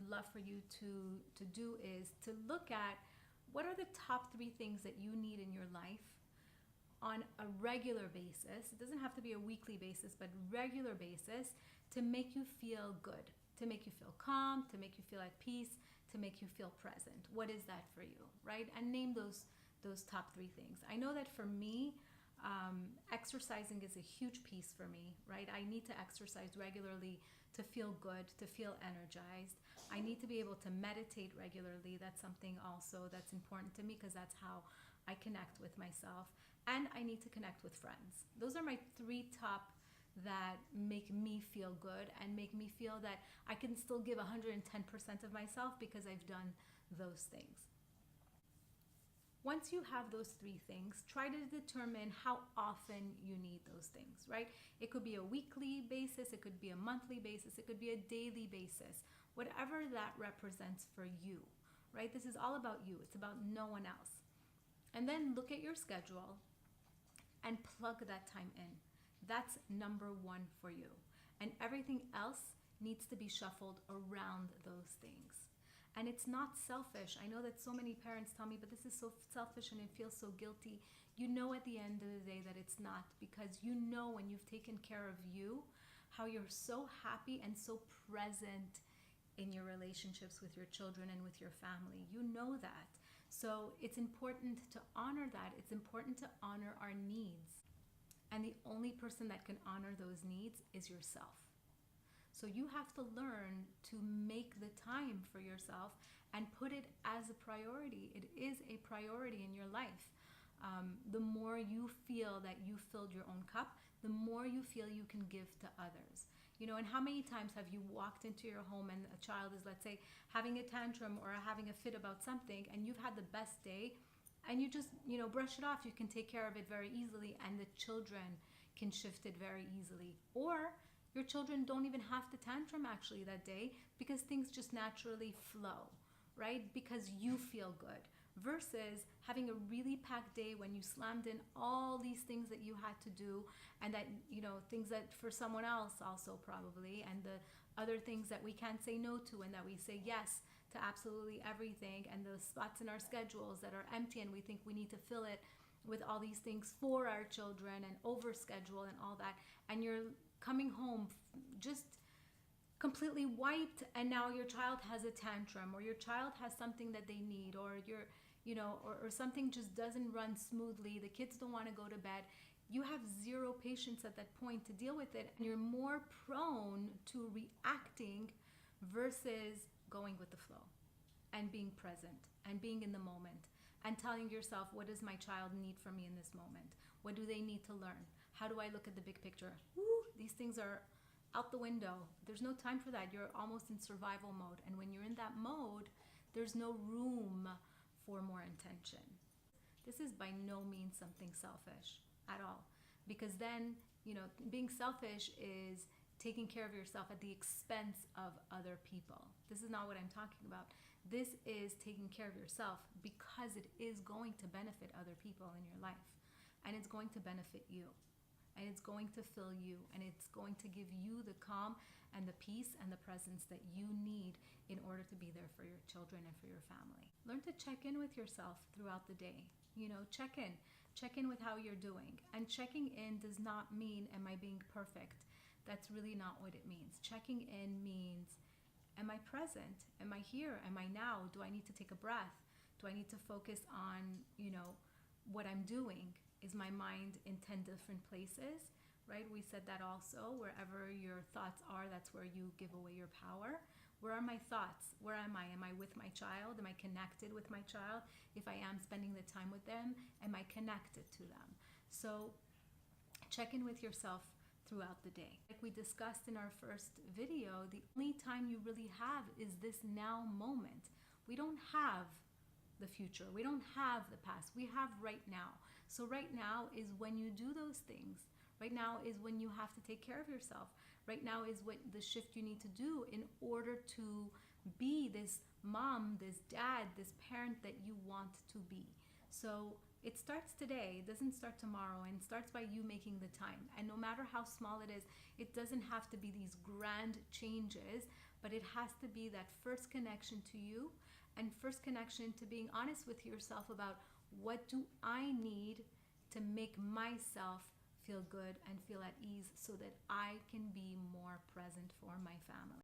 love for you to do is to look at what are the top 3 things that you need in your life on a regular basis. It doesn't have to be a weekly basis, but regular basis, to make you feel good, to make you feel calm, to make you feel at peace, to make you feel present. What is that for you, right? And name those top 3 things. I know that for me, exercising is a huge piece for me, right? I need to exercise regularly to feel good, to feel energized. I need to be able to meditate regularly. That's something also that's important to me because that's how I connect with myself. And I need to connect with friends. Those are my 3 top that make me feel good and make me feel that I can still give 110% of myself because I've done those things. Once you have those 3 things, try to determine how often you need those things, right? It could be a weekly basis, it could be a monthly basis, it could be a daily basis, whatever that represents for you, right? This is all about you. It's about no one else. And then look at your schedule and plug that time in. That's number 1 for you. And everything else needs to be shuffled around those things. And it's not selfish. I know that so many parents tell me, but this is so selfish and it feels so guilty. You know at the end of the day that it's not, because you know when you've taken care of you, how you're so happy and so present in your relationships with your children and with your family. You know that. So it's important to honor that. It's important to honor our needs. And the only person that can honor those needs is yourself. So you have to learn to make the time for yourself and put it as a priority. It is a priority in your life. The more you feel that you filled your own cup, the more you feel you can give to others. And how many times have you walked into your home and a child is, let's say, having a tantrum or having a fit about something, and you've had the best day, and you just, brush it off. You can take care of it very easily, and the children can shift it very easily. Or your children don't even have to tantrum actually that day because things just naturally flow, right? Because you feel good. Versus having a really packed day when you slammed in all these things that you had to do, and that, things that for someone else also probably, and the other things that we can't say no to and that we say yes to absolutely everything, and the spots in our schedules that are empty and we think we need to fill it with all these things for our children and overschedule and all that. And you're coming home just completely wiped, and now your child has a tantrum, or your child has something that they need, or or something just doesn't run smoothly. The kids don't want to go to bed. You have zero patience at that point to deal with it. And you're more prone to reacting versus going with the flow and being present and being in the moment and telling yourself, what does my child need from me in this moment? What do they need to learn? How do I look at the big picture? Woo, these things are out the window. There's no time for that. You're almost in survival mode. And when you're in that mode, there's no room for more intention. This is by no means something selfish at all. Because then, being selfish is taking care of yourself at the expense of other people. This is not what I'm talking about. This is taking care of yourself because it is going to benefit other people in your life. And it's going to benefit you. And it's going to fill you, and it's going to give you the calm and the peace and the presence that you need in order to be there for your children and for your family. Learn to check in with yourself throughout the day. Check in with how you're doing. And checking in does not mean, am I being perfect? That's really not what it means. Checking in means, am I present? Am I here? Am I now? Do I need to take a breath? Do I need to focus on, what I'm doing? Is my mind in 10 different places, right? We said that also. Wherever your thoughts are, that's where you give away your power. Where are my thoughts? Where am I? Am I with my child? Am I connected with my child? If I am spending the time with them, am I connected to them? So check in with yourself throughout the day. Like we discussed in our first video, the only time you really have is this now moment. We don't have the future. We don't have the past. We have right now. So right now is when you do those things. Right now is when you have to take care of yourself. Right now is what the shift you need to do in order to be this mom, this dad, this parent that you want to be. So It starts today, it doesn't start tomorrow, and it starts by you making the time. And no matter how small it is, it doesn't have to be these grand changes, but it has to be that first connection to you and first connection to being honest with yourself about what do I need to make myself feel good and feel at ease so that I can be more present for my family.